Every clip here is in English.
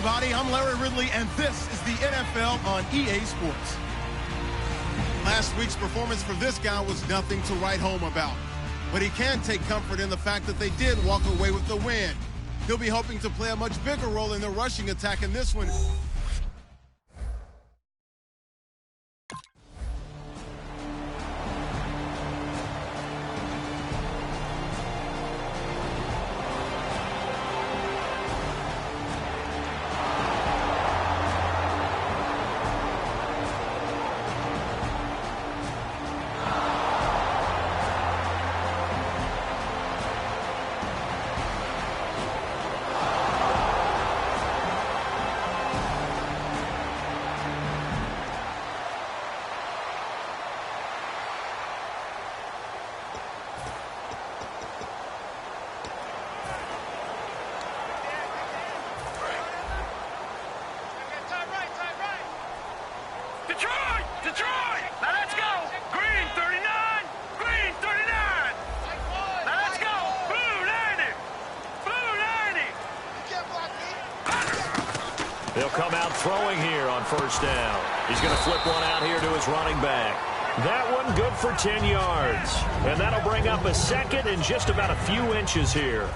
everybody. I'm Larry Ridley, and this is the NFL on EA Sports. Last week's performance for this guy was nothing to write home about. But he can take comfort in the fact that they did walk away with the win. He'll be hoping to play a much bigger role in the rushing attack in this one. Detroit! Now let's go! Green 39! Green 39! Now let's go! Blue 90! Blue 90! They'll come out throwing here on first down. He's going to flip one out here to his running back. That one good for 10 yards. And that'll bring up a second and just about a few inches here.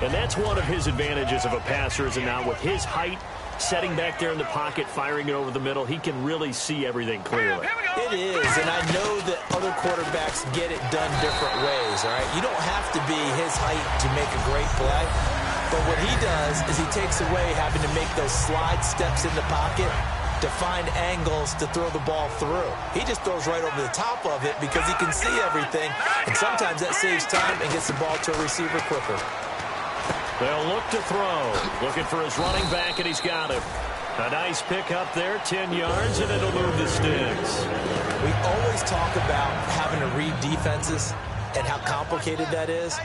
And that's one of his advantages of a passer, is now with his height, setting back there in the pocket, firing it over the middle, he can really see everything clearly. It is, and I know that other quarterbacks get it done different ways, all right? You don't have to be his height to make a great play, but what he does is he takes away having to make those slide steps in the pocket to find angles to throw the ball through. He just throws right over the top of it because he can see everything, and sometimes that saves time and gets the ball to a receiver quicker. They'll look to throw. Looking for his running back, and he's got him. A nice pick up there, 10 yards, and it'll move the sticks. We always talk about having to read defenses and how complicated that is.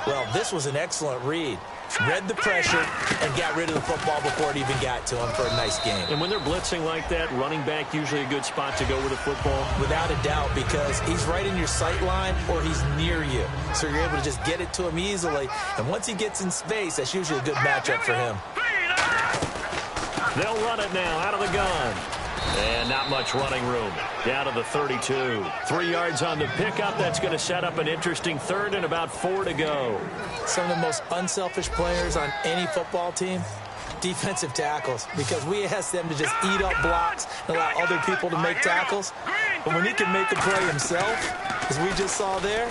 Well, this was an excellent read. Read the pressure and got rid of the football before it even got to him for a nice game. And when they're blitzing like that, running back usually a good spot to go with the football? Without a doubt, because he's right in your sight line or he's near you. So you're able to just get it to him easily. And once he gets in space, that's usually a good matchup for him. They'll run it now out of the gun. And not much running room. Down to the 32. 3 yards on the pickup. That's going to set up an interesting third and about 4 to go. Some of the most unselfish players on any football team, defensive tackles, because we ask them to just eat up blocks and allow other people to make tackles. But when he can make a play himself, as we just saw there,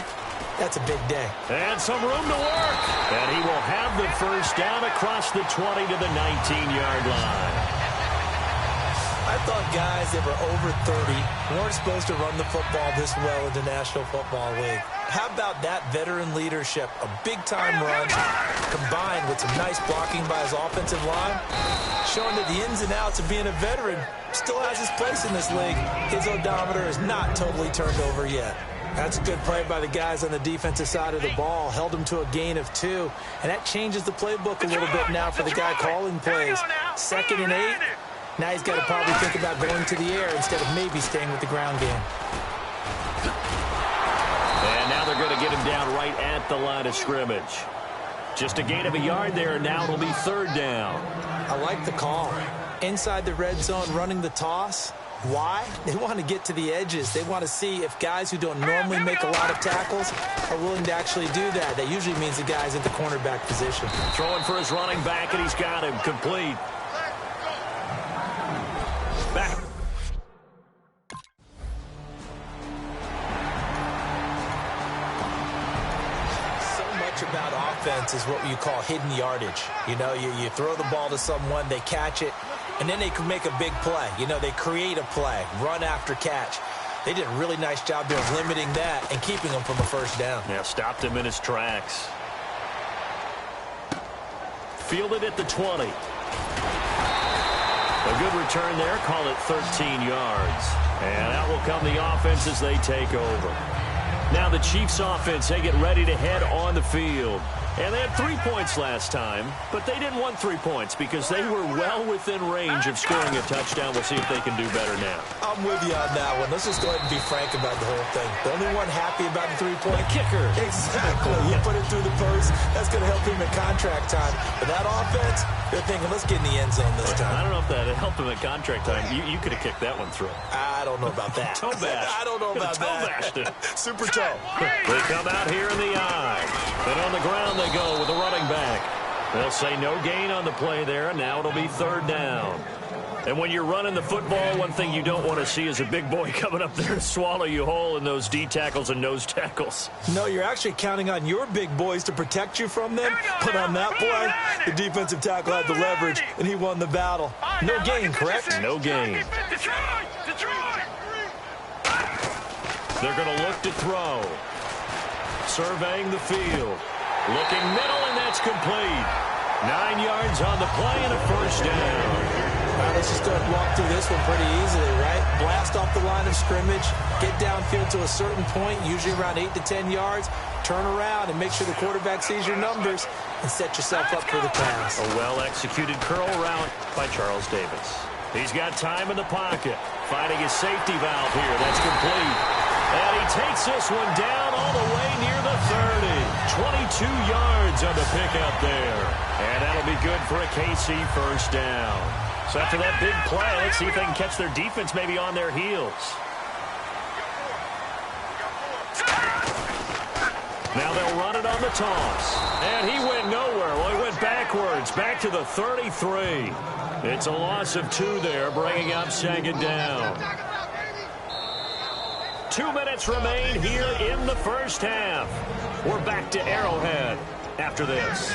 that's a big day. And some room to work. And he will have the first down across the 20 to the 19-yard line. I thought guys that were over 30 weren't supposed to run the football this well in the National Football League. How about that veteran leadership? A big-time run combined with some nice blocking by his offensive line, showing that the ins and outs of being a veteran still has his place in this league. His odometer is not totally turned over yet. That's a good play by the guys on the defensive side of the ball. Held him to a gain of 2, and that changes the playbook a little bit now for the guy calling plays. 2nd and 8. Now he's got to probably think about going to the air instead of maybe staying with the ground game. And now they're going to get him down right at the line of scrimmage. Just a gain of a yard there, and now it'll be 3rd down. I like the call. Inside the red zone, running the toss. Why? They want to get to the edges. They want to see if guys who don't normally make a lot of tackles are willing to actually do that. That usually means the guy's at the cornerback position. Throwing for his running back, and he's got him complete. Back. So much about offense is what you call hidden yardage. You know, you throw the ball to someone, they catch it, and then they can make a big play. You know, they create a play, run after catch. They did a really nice job there of limiting that and keeping him from a first down. Yeah, stopped him in his tracks. Fielded at the 20. A good return there. Call it 13 yards. And out will come the offense as they take over. Now the Chiefs offense, they get ready to head on the field. And they had 3 points last time, but they didn't want 3 points because they were well within range of scoring a touchdown. We'll see if they can do better now. I'm with you on that one. Let's just go ahead and be frank about the whole thing. The only one happy about the three-point kicker. Exactly. You put it through the post. That's going to help him in contract time. But that offense, they're thinking, let's get in the end zone this time. I don't know if that helped him at contract time. You could have kicked that one through. I don't know about that. Toe bash. I don't know about that. Super toe. They come out here in the eye. And on the ground they go with the running back. They'll say no gain on the play there, and now it'll be third down. And when you're running the football, one thing you don't want to see is a big boy coming up there and swallow you whole in those D tackles and nose tackles. No, you're actually counting on your big boys to protect you from them. But on that play, the defensive tackle had the leverage, and he won the battle. No gain, correct? No gain. They're going to look to throw. Surveying the field. Looking middle, and that's complete. 9 yards on the play and a first down. All right, let's just go and walk through this one pretty easily, right? Blast off the line of scrimmage, get downfield to a certain point, usually around 8 to 10 yards, turn around and make sure the quarterback sees your numbers and set yourself up for the pass. A well-executed curl route by Charles Davis. He's got time in the pocket, finding his safety valve here. That's complete. And he takes this one down all the way near the 30. 22 yards on the pickup there. And that'll be good for a KC first down. So after that big play, let's see if they can catch their defense maybe on their heels. Now they'll run it on the toss. And he went nowhere. Well, he went backwards, back to the 33. It's a loss of 2 there, bringing up second down. 2 minutes remain here in the first half. We're back to Arrowhead after this.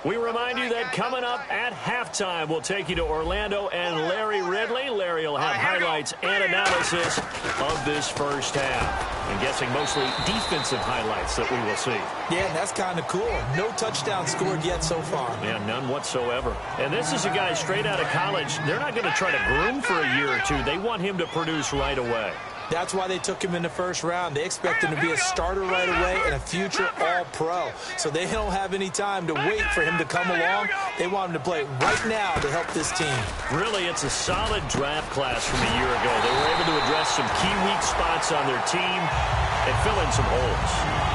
We remind you that coming up at halftime, we'll take you to Orlando and Larry Ridley. Larry will have highlights and analysis of this first half. I'm guessing mostly defensive highlights that we will see. Yeah, and that's kind of cool. No touchdown scored yet so far. Yeah, none whatsoever. And this is a guy straight out of college. They're not going to try to groom for a year or two. They want him to produce right away. That's why they took him in the first round. They expect him to be a starter right away and a future all-pro. So they don't have any time to wait for him to come along. They want him to play right now to help this team. Really, it's a solid draft class from a year ago. They were able to address some key weak spots on their team and fill in some holes.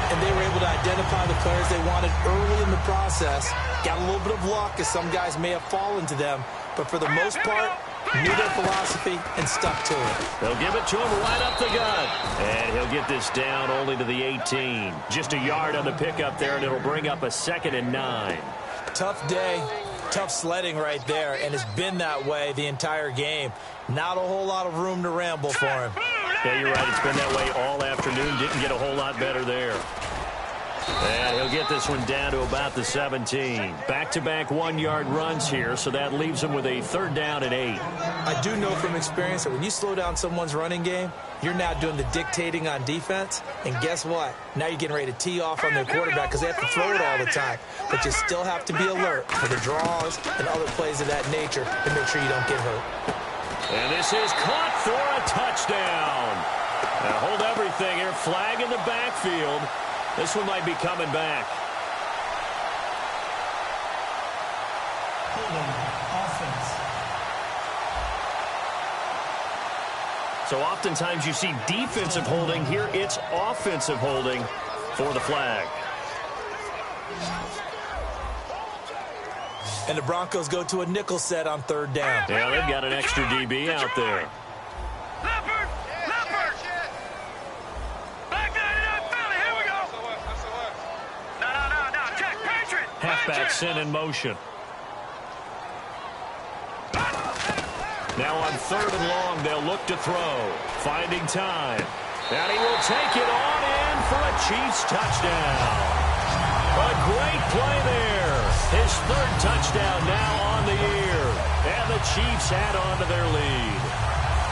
And they were able to identify the players they wanted early in the process. Got a little bit of luck as some guys may have fallen to them. But for the most part, knew their philosophy and stuck to it. They'll give it to him right up the gut. And he'll get this down only to the 18. Just a yard on the pickup there, and it'll bring up a 2nd and 9. Tough day, tough sledding right there, and it's been that way the entire game. Not a whole lot of room to ramble for him. Yeah, you're right. It's been that way all afternoon. Didn't get a whole lot better there. And he'll get this one down to about the 17. Back-to-back 1-yard runs here, so that leaves him with a 3rd down and 8. I do know from experience that when you slow down someone's running game, you're now doing the dictating on defense. And guess what? Now you're getting ready to tee off on their quarterback because they have to throw it all the time. But you still have to be alert for the draws and other plays of that nature to make sure you don't get hurt. And this is caught for a touchdown. Now hold everything here. Flag in the backfield. This one might be coming back. So oftentimes you see defensive holding. Here it's offensive holding for the flag. And the Broncos go to a nickel set on 3rd down. Yeah, they've got an extra DB out there. Halfback sent in motion. Now on 3rd and long, they'll look to throw. Finding time. And he will take it on in for a Chiefs touchdown. A great play there. His 3rd touchdown now on the year. And the Chiefs add on to their lead.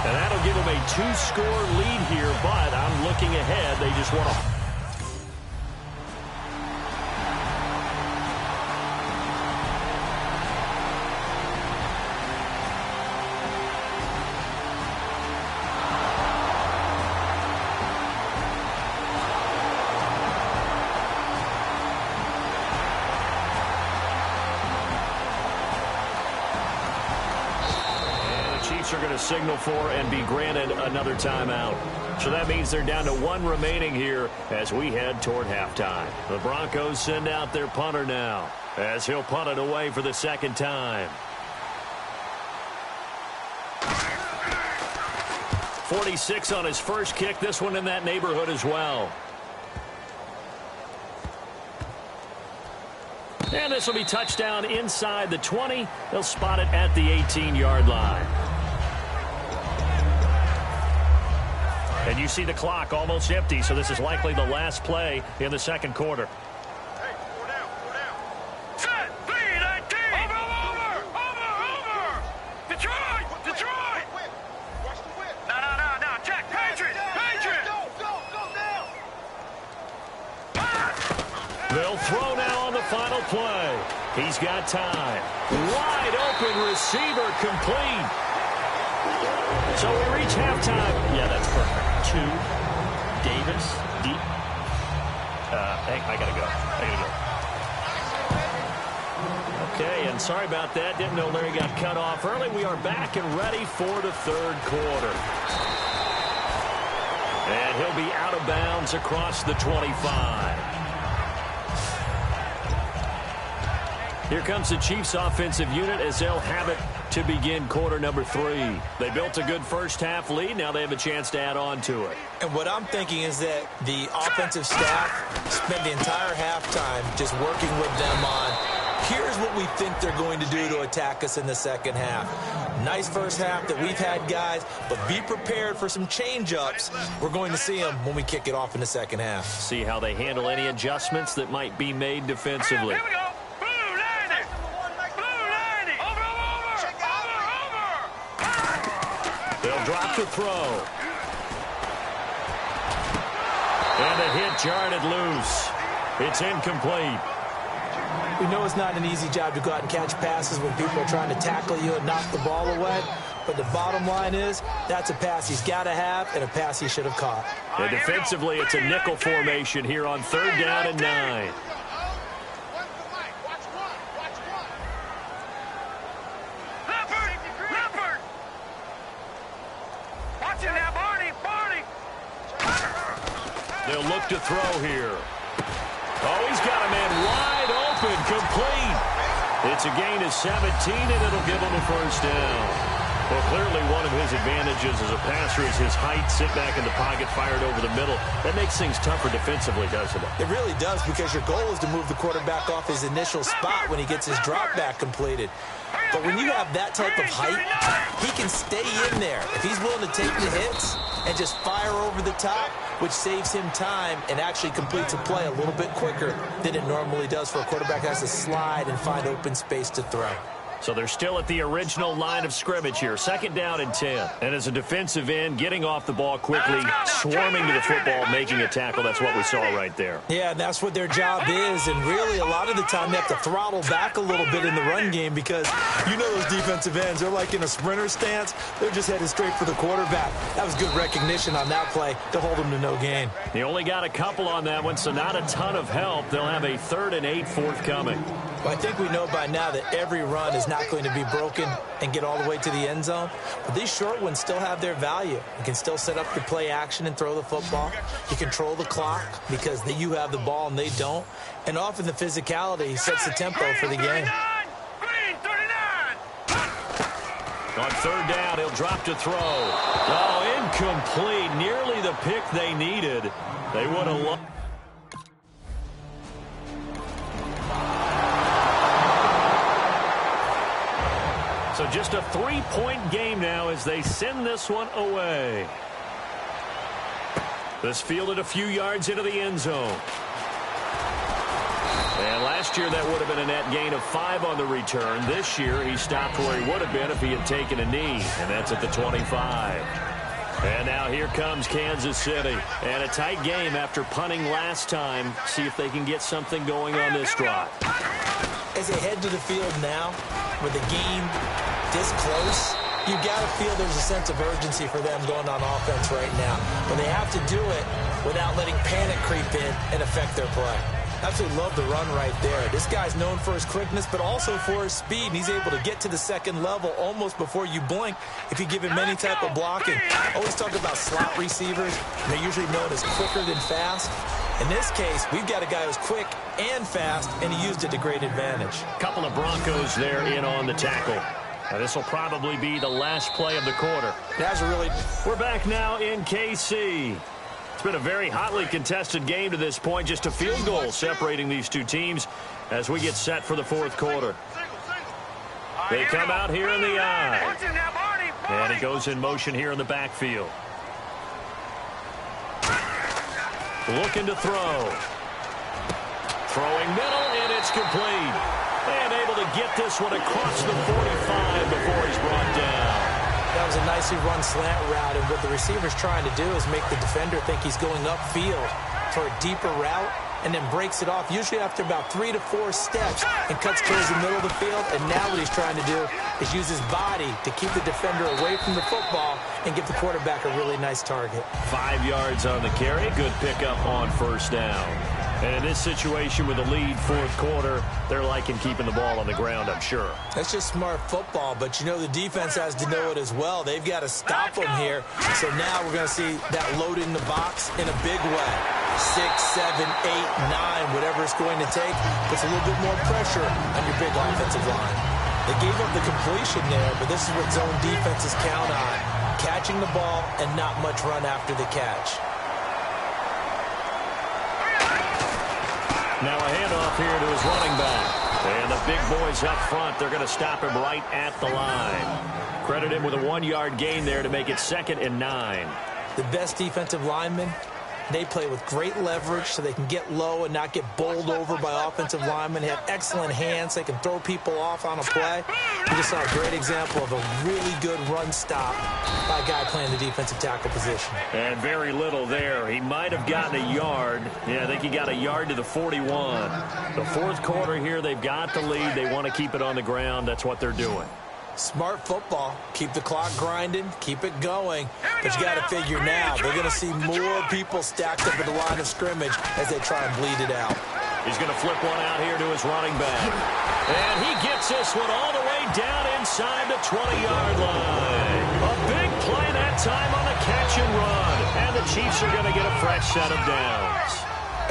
And that'll give them a 2-score lead here, but I'm looking ahead. They just want to... refs are going to signal for and be granted another timeout. So that means they're down to 1 remaining here as we head toward halftime. The Broncos send out their punter now as he'll punt it away for the second time. 46 on his first kick. This one in that neighborhood as well. And this will be touchdown inside the 20. They'll spot it at the 18-yard line. And you see the clock almost empty, so this is likely the last play in the second quarter. Hey, 4 down. Set, 3-19. Over. Detroit. Watch the whip. No. Check. Patriots. Go down. They'll throw now on the final play. He's got time. Wide open receiver complete. So we reach halftime. Yeah, that's perfect. 2, Davis, deep. Hey, I gotta go. Okay, and sorry about that. Didn't know Larry got cut off early. We are back and ready for the third quarter. And he'll be out of bounds across the 25. Here comes the Chiefs offensive unit as they'll have it to begin quarter number 3. They built a good first half lead. Now they have a chance to add on to it. And what I'm thinking is that the offensive staff spent the entire halftime just working with them on, here's what we think they're going to do to attack us in the second half. Nice first half that we've had, guys, but be prepared for some change-ups. We're going to see them when we kick it off in the second half. See how they handle any adjustments that might be made defensively. Here we go. They'll drop the throw. And the hit jarred it loose. It's incomplete. We know it's not an easy job to go out and catch passes when people are trying to tackle you and knock the ball away. But the bottom line is, that's a pass he's got to have and a pass he should have caught. And defensively, it's a nickel formation here on 3rd down and 9. They'll look to throw here. Oh, he's got a man wide open, complete. It's a gain of 17, and it'll give him a first down. Well, clearly one of his advantages as a passer is his height, sit back in the pocket, fired over the middle. That makes things tougher defensively, doesn't it? It really does, because your goal is to move the quarterback off his initial spot when he gets his drop back completed. But when you have that type of height, he can stay in there. If he's willing to take the hits and just fire over the top, which saves him time and actually completes a play a little bit quicker than it normally does for a quarterback that has to slide and find open space to throw. So they're still at the original line of scrimmage here. 2nd down and 10. And as a defensive end, getting off the ball quickly, swarming to the football, making a tackle. That's what we saw right there. Yeah, and that's what their job is. And really, a lot of the time, they have to throttle back a little bit in the run game, because you know those defensive ends, they're like in a sprinter stance. They're just headed straight for the quarterback. That was good recognition on that play to hold them to no gain. He only got a couple on that one, so not a ton of help. They'll have a 3rd and 8 forthcoming. Well, I think we know by now that every run is not going to be broken and get all the way to the end zone. But these short ones still have their value. You can still set up your play action and throw the football. You control the clock because you have the ball and they don't. And often the physicality sets the tempo for the game. Green 39. On 3rd down, he'll drop to throw. Oh, incomplete. Nearly the pick they needed. They would have loved. So just a 3-point game now as they send this one away. This fielded a few yards into the end zone. And last year that would have been a net gain of 5 on the return. This year he stopped where he would have been if he had taken a knee, and that's at the 25. And now here comes Kansas City. And a tight game after punting last time. See if they can get something going on this drive. As they head to the field now, with the game this close, you got to feel there's a sense of urgency for them going on offense right now. But they have to do it without letting panic creep in and affect their play. Absolutely love the run right there. This guy's known for his quickness, but also for his speed. And he's able to get to the second level almost before you blink if you give him any type of blocking. Always talk about slot receivers. They're usually known as quicker than fast. In this case, we've got a guy who's quick and fast, and he used it to great advantage. Couple of Broncos there in on the tackle. This will probably be the last play of the quarter. We're back now in KC. It's been a very hotly contested game to this point. Just a field goal separating these two teams as we get set for the fourth quarter. They come out here in the eye. And he goes in motion here in the backfield. Looking to throw. Throwing middle, and it's complete. And able to get this one across the 45 before he's brought down. That was a nicely run slant route, and what the receiver's trying to do is make the defender think he's going upfield for a deeper route, and then breaks it off, usually after about 3 to 4 steps, and cuts towards the middle of the field. And now what he's trying to do is use his body to keep the defender away from the football and give the quarterback a really nice target. 5 yards on the carry. Good pickup on first down. And in this situation with the lead fourth quarter, they're liking keeping the ball on the ground, I'm sure. That's just smart football, but you know the defense has to know it as well. They've got to stop them here. So now we're going to see that load in the box in a big way. 6, 7, 8, 9, whatever it's going to take, puts a little bit more pressure on your big offensive line. They gave up the completion there, but this is what zone defenses count on. Catching the ball and not much run after the catch. Now a handoff here to his running back. And the big boys up front, they're going to stop him right at the line. Credit him with a 1-yard gain there to make it 2nd and 9. The best defensive linemen, they play with great leverage so they can get low and not get bowled over by offensive linemen. They have excellent hands. They can throw people off on a play. We just saw a great example of a really good run stop by a guy playing the defensive tackle position. And very little there. He might have gotten a yard. Yeah, I think he got a yard to the 41. The fourth quarter here, they've got the lead. They want to keep it on the ground. That's what they're doing. Smart football. Keep the clock grinding. Keep it going. But you got to figure now, they're going to see more people stacked up at the line of scrimmage as they try and bleed it out. He's going to flip one out here to his running back. And he gets this one all the way down inside the 20-yard line. A big play that time on the catch and run. And the Chiefs are going to get a fresh set of downs.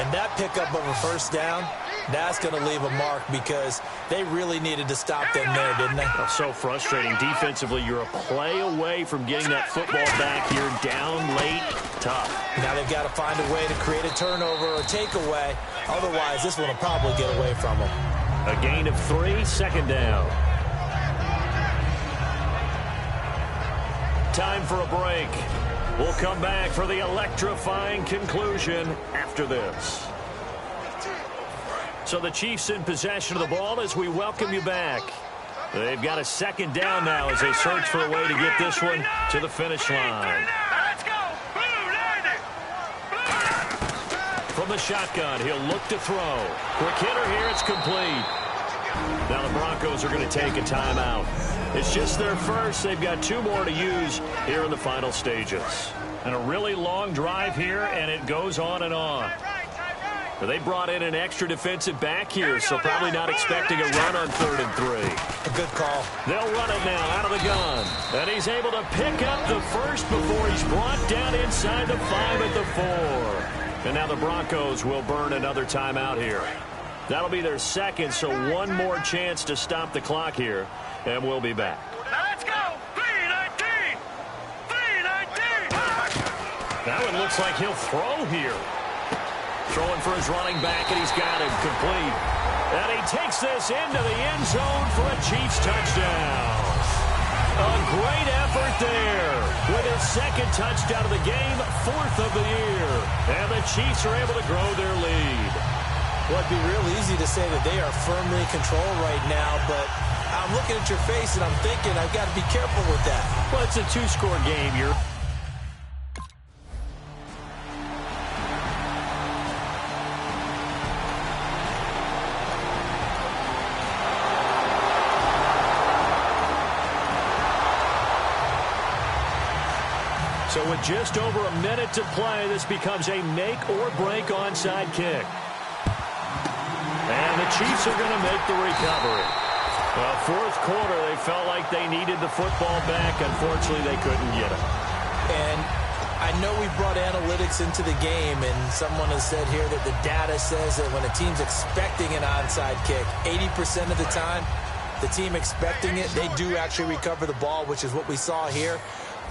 And that pickup of a first down, that's going to leave a mark because they really needed to stop them there, didn't they? Oh, so frustrating. Defensively, you're a play away from getting that football back here. Down late, tough. Now they've got to find a way to create a turnover or takeaway. Otherwise, this one will probably get away from them. A gain of 3, 2nd down. Time for a break. We'll come back for the electrifying conclusion after this. So the Chiefs in possession of the ball as we welcome you back. They've got a 2nd down now as they search for a way to get this one to the finish line. From the shotgun, he'll look to throw. Quick hitter here, it's complete. Now the Broncos are going to take a timeout. It's just their first. They've got 2 more to use here in the final stages. And a really long drive here, and it goes on and on. They brought in an extra defensive back here, so probably not expecting a run on 3rd and 3. A good call. They'll run it now out of the gun. And he's able to pick up the first before he's brought down inside the 5 at the 4. And now the Broncos will burn another timeout here. That'll be their 2nd, so 1 more chance to stop the clock here. And we'll be back. Now let's go. 3-19. 3-19. That one looks like he'll throw here. Throwing for his running back, and he's got him complete. And he takes this into the end zone for a Chiefs touchdown. A great effort there with his 2nd touchdown of the game, 4th of the year. And the Chiefs are able to grow their lead. Well, it'd be real easy to say that they are firmly in control right now, but I'm looking at your face and I'm thinking I've got to be careful with that. Well, it's a 2-score game. So with just over a minute to play, this becomes a make-or-break onside kick. Chiefs are going to make the recovery. Well, fourth quarter, they felt like they needed the football back. Unfortunately, they couldn't get it. And I know we brought analytics into the game, and someone has said here that the data says that when a team's expecting an onside kick, 80% of the time, the team expecting it, they do actually recover the ball, which is what we saw here.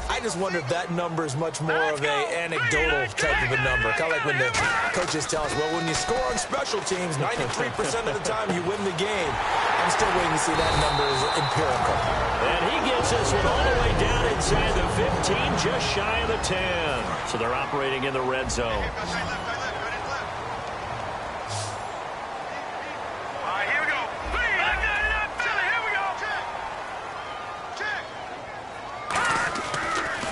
I just wonder if that number is much more of an anecdotal type of a number. Kind of like when the coaches tell us, well, when you score on special teams, 93% of the time you win the game. I'm still waiting to see that number is empirical. And he gets this one all the way down inside the 15, just shy of the 10. So they're operating in the red zone.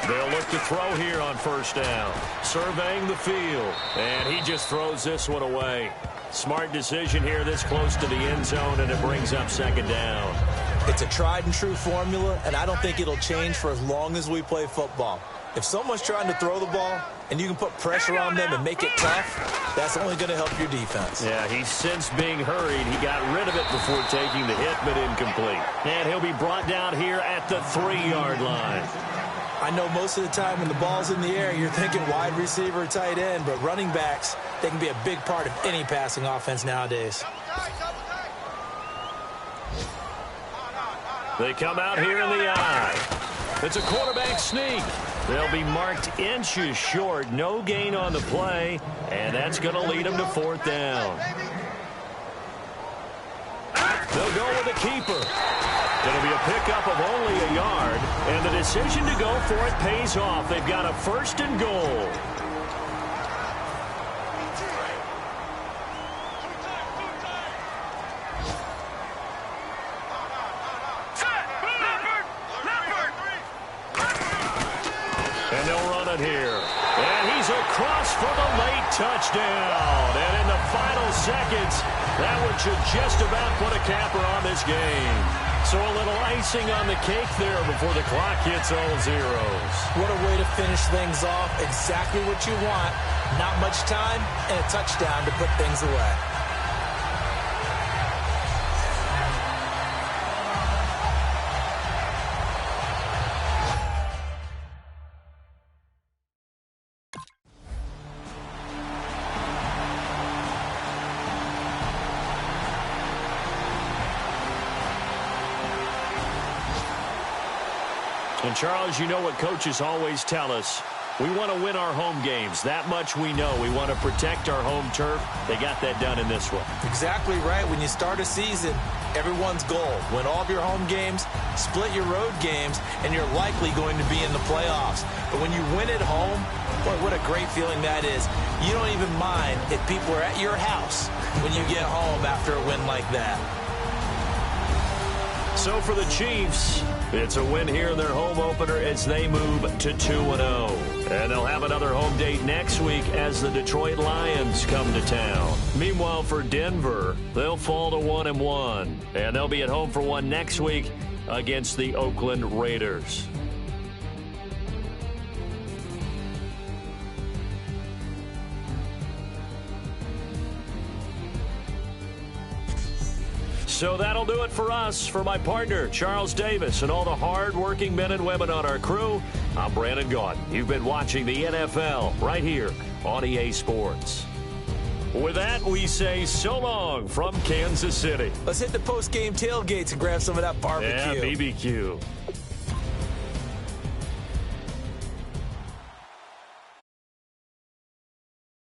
They'll look to throw here on first down. Surveying the field. And he just throws this one away. Smart decision here this close to the end zone, and it brings up second down. It's a tried and true formula, and I don't think it'll change for as long as we play football. If someone's trying to throw the ball and you can put pressure on them and make it tough, that's only going to help your defense. Yeah, he's since being hurried. He got rid of it before taking the hit, but incomplete. And he'll be brought down here at the 3-yard line. I know most of the time when the ball's in the air, you're thinking wide receiver or tight end, but running backs, they can be a big part of any passing offense nowadays. They come out here in the eye. It's a quarterback sneak. They'll be marked inches short. No gain on the play, and that's going to lead them to fourth down. They'll go with a keeper. It'll be a pickup of only a yard, and the decision to go for it pays off. They've got a first and goal. And they'll run it here. And he's across for the late touchdown. And in the final seconds, that one should just about put a capper on this game. So a little icing on the cake there before the clock hits all zeros. What a way to finish things off. Exactly what you want. Not much time and a touchdown to put things away. And, Charles, you know what coaches always tell us. We want to win our home games. That much we know. We want to protect our home turf. They got that done in this one. Exactly right. When you start a season, everyone's goal, win all of your home games, split your road games, and you're likely going to be in the playoffs. But when you win at home, boy, what a great feeling that is. You don't even mind if people are at your house when you get home after a win like that. So for the Chiefs, it's a win here in their home opener as they move to 2-0. And they'll have another home date next week as the Detroit Lions come to town. Meanwhile, for Denver, they'll fall to 1-1. And they'll be at home for one next week against the Oakland Raiders. So that'll do it for us. For my partner, Charles Davis, and all the hard-working men and women on our crew, I'm Brandon Gaudin. You've been watching the NFL right here on EA Sports. With that, we say so long from Kansas City. Let's hit the post-game tailgates and grab some of that barbecue. Yeah, BBQ.